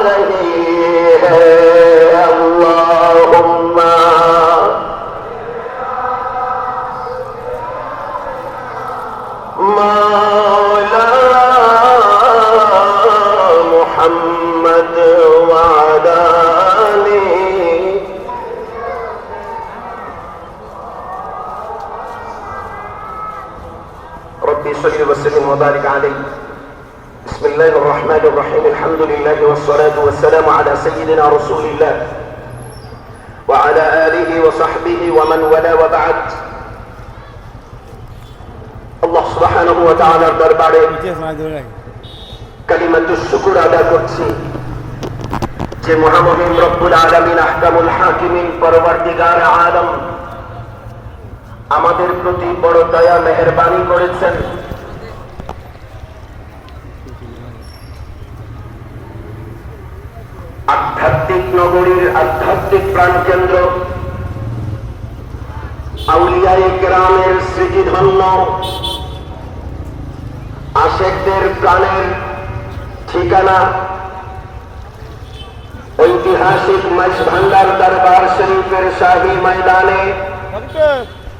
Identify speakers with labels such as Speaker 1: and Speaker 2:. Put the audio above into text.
Speaker 1: रही है। अल्लाहुम्मा मौला मुहम्मद वाला रब्बी सल्लि वसल्लिम व बारिक अलैहि। बिस्मिल्लाहिर रहमानिर रहीम। अल्हम्दुलिल्लाहि वस्सलातु वस्सलामु अला सय्यिदिना रसूलिल्लाह व अला आलिहि व सहबिहि व मन वाला व बाद। আল্লাহ সুবহানাহু ওয়া তাআলার দরবারে কালিমাতুশ শুকর আদা করছি যে মহামহিম রব্বুল আলামিন আহকামুল হাকিমিন পরওয়ারদিগার আলম আমাদের প্রতি বড় দয়া মেহেরবানি করেছেন। আধ্যাত্মিক নগরীর আধ্যাত্মিক প্রাণকেন্দ্র আউলিয়ায়ে কেরামের স্মৃতিধন্য আশেকদের প্রাণের ঠিকানা ঐতিহাসিক মাঝভান্ডার দরবার শরীফের শাহী ময়দানে